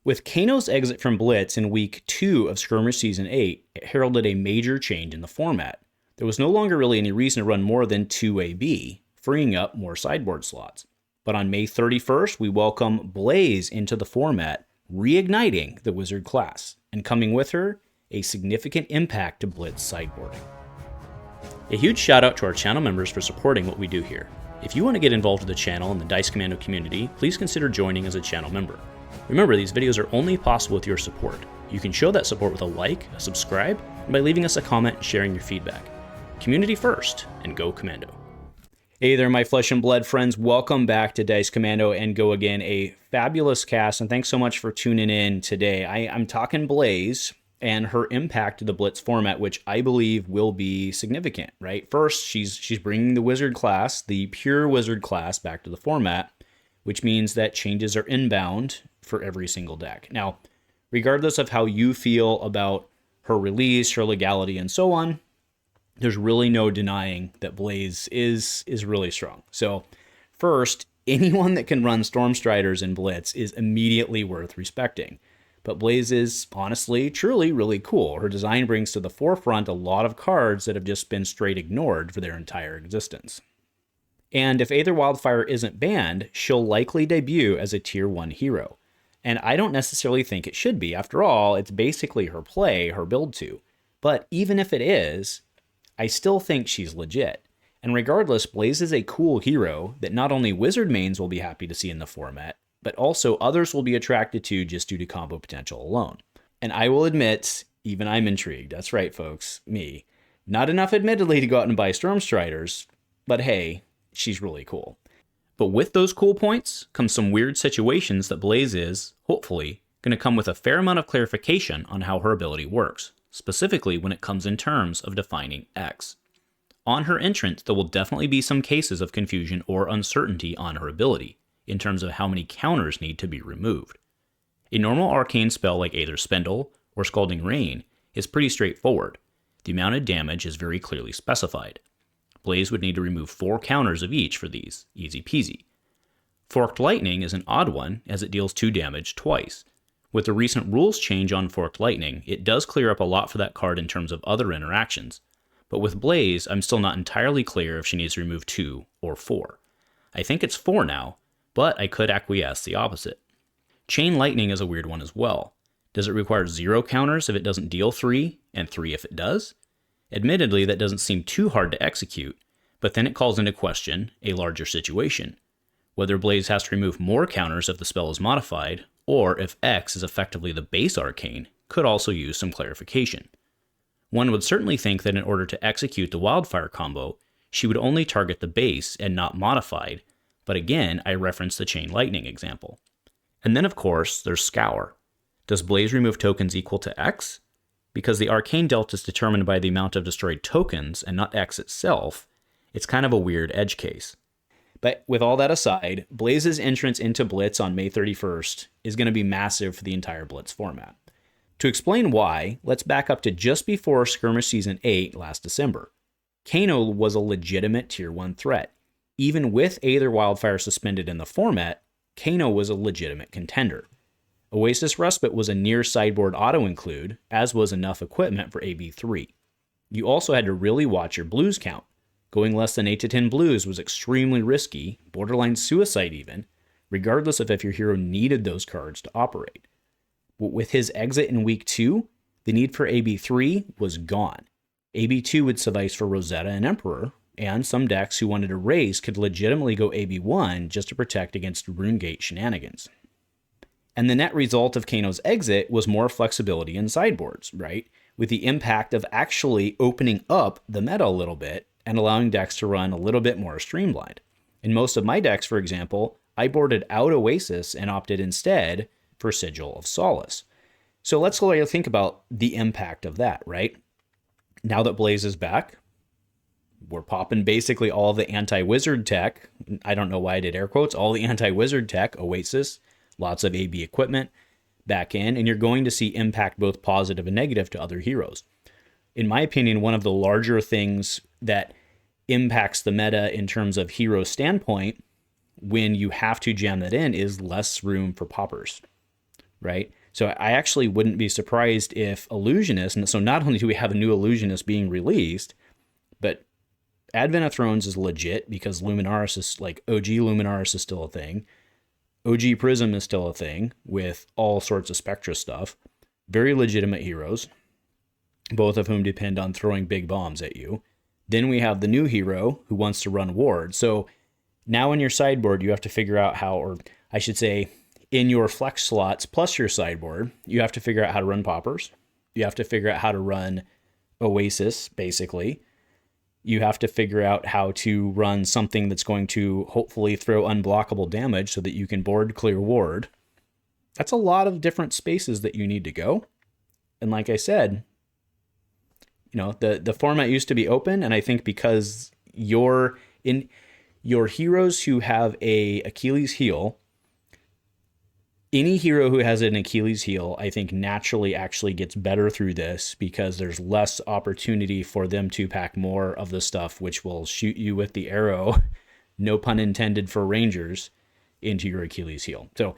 With Kano's exit from Blitz in Week 2 of Skirmish Season 8, it heralded a major change in the format. There was no longer really any reason to run more than 2 AB, freeing up more sideboard slots. But on May 31st, we welcome Blaze into the format, reigniting the Wizard class, and coming with her, a significant impact to Blitz sideboarding. A huge shout out to our channel members for supporting what we do here. If you want to get involved with the channel and the Dice Commando community, please consider joining as a channel member. Remember, these videos are only possible with your support. You can show that support with a like, a subscribe, and by leaving us a comment and sharing your feedback. Community first, and go Commando. Hey there, my flesh and blood friends. Welcome back to Dice Commando and Go Again, a fabulous cast, and thanks so much for tuning in today. I'm talking Blaze and her impact to the Blitz format, which I believe will be significant, right? First, she's bringing the Wizard class, the pure Wizard class, back to the format, which means that changes are inbound for every single deck. Now, regardless of how you feel about her release, her legality, and so on, there's really no denying that Blaze is really strong. So first, anyone that can run Stormstriders in Blitz is immediately worth respecting. But Blaze is honestly, truly really cool. Her design brings to the forefront a lot of cards that have just been straight ignored for their entire existence. And if Aether Wildfire isn't banned, she'll likely debut as a Tier 1 hero. And I don't necessarily think it should be. After all, it's basically her play, her build to. But even if it is, I still think she's legit. And regardless, Blaze is a cool hero that not only Wizard mains will be happy to see in the format, but also others will be attracted to just due to combo potential alone. And I will admit, even I'm intrigued. That's right, folks, me. Not enough, admittedly, to go out and buy Stormstriders, but hey, she's really cool. But with those cool points comes some weird situations that Blaze is, hopefully, going to come with a fair amount of clarification on how her ability works, specifically when it comes in terms of defining X. On her entrance, there will definitely be some cases of confusion or uncertainty on her ability, in terms of how many counters need to be removed. A normal arcane spell like Aether Spindle or Scalding Rain is pretty straightforward. The amount of damage is very clearly specified. Blaze would need to remove 4 counters of each for these, easy peasy. Forked Lightning is an odd one as it deals 2 damage twice. With the recent rules change on Forked Lightning, it does clear up a lot for that card in terms of other interactions, but with Blaze, I'm still not entirely clear if she needs to remove 2 or 4. I think it's 4 now, but I could acquiesce the opposite. Chain Lightning is a weird one as well. Does it require 0 counters if it doesn't deal 3, and 3 if it does? Admittedly, that doesn't seem too hard to execute, but then it calls into question a larger situation. Whether Blaze has to remove more counters if the spell is modified, or if X is effectively the base arcane, could also use some clarification. One would certainly think that in order to execute the Wildfire combo, she would only target the base and not modified, but again, I referenced the Chain Lightning example. And then of course, there's Scour. Does Blaze remove tokens equal to X? Because the arcane delta is determined by the amount of destroyed tokens and not X itself, it's kind of a weird edge case. But with all that aside, Blaze's entrance into Blitz on May 31st is going to be massive for the entire Blitz format. To explain why, let's back up to just before Skirmish Season 8 last December. Kano was a legitimate Tier 1 threat. Even with Aether Wildfire suspended in the format, Kano was a legitimate contender. Oasis Respite was a near sideboard auto-include, as was enough equipment for AB3. You also had to really watch your blues count. Going less than 8 to 10 blues was extremely risky, borderline suicide even, regardless of if your hero needed those cards to operate. But with his exit in Week 2, the need for AB3 was gone. AB2 would suffice for Rosetta and Emperor, and some decks who wanted a race could legitimately go AB1 just to protect against RuneGate shenanigans. And the net result of Kano's exit was more flexibility in sideboards, right? With the impact of actually opening up the meta a little bit and allowing decks to run a little bit more streamlined. In most of my decks, for example, I boarded out Oasis and opted instead for Sigil of Solace. So let's go ahead and think about the impact of that, right? Now that Blaze is back, we're popping basically all the anti-wizard tech. I don't know why I did air quotes. All the anti-wizard tech, Oasis, lots of AB equipment back in, and you're going to see impact both positive and negative to other heroes. In my opinion, one of the larger things that impacts the meta in terms of hero standpoint when you have to jam that in is less room for poppers. right? So I actually wouldn't be surprised if Illusionist, and so not only do we have a new Illusionist being released, but Advent of Thrones is legit because Luminaris is like OG Luminaris is still a thing. OG Prism is still a thing with all sorts of Spectra stuff. Very legitimate heroes, both of whom depend on throwing big bombs at you. Then we have the new hero who wants to run ward. So now in your sideboard, you have to figure out how, or I should say, in your flex slots plus your sideboard, you have to figure out how to run poppers. You have to figure out how to run Oasis, basically. You have to figure out how to run something that's going to hopefully throw unblockable damage so that you can board clear ward. That's a lot of different spaces that you need to go. And like I said, the format used to be open, and I think because your heroes who have a Achilles heel, any hero who has an Achilles heel, I think naturally actually gets better through this because there's less opportunity for them to pack more of the stuff which will shoot you with the arrow, no pun intended for Rangers, into your Achilles heel. So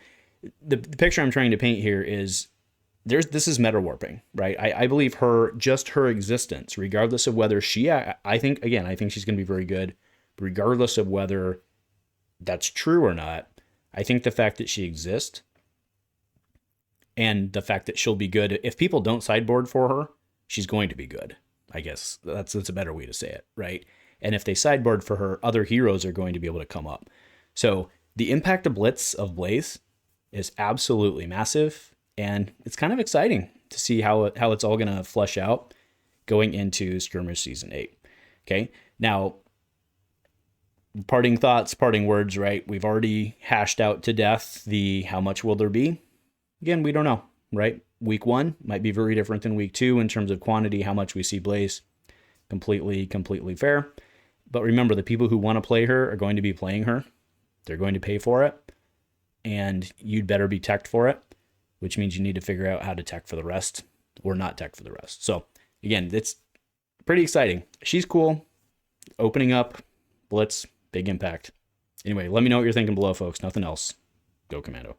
the picture I'm trying to paint here is this is meta warping, right? I believe her existence, regardless of whether I think she's going to be very good, regardless of whether that's true or not. I think the fact that she exists and the fact that she'll be good, if people don't sideboard for her, she's going to be good. I guess that's a better way to say it, right? And if they sideboard for her, other heroes are going to be able to come up. So the impact of Blitz of Blaze is absolutely massive, and it's kind of exciting to see how it's all going to flesh out going into Skirmish Season 8. Okay, now, parting thoughts, parting words, right? We've already hashed out to death the how much will there be? Again, we don't know, right? Week 1 might be very different than week 2 in terms of quantity, how much we see Blaze. Completely fair. But remember, the people who want to play her are going to be playing her. They're going to pay for it. And you'd better be teched for it, which means you need to figure out how to tech for the rest or not tech for the rest. So again, it's pretty exciting. She's cool. Opening up, Blitz, big impact. Anyway, let me know what you're thinking below, folks. Nothing else. Go Commando.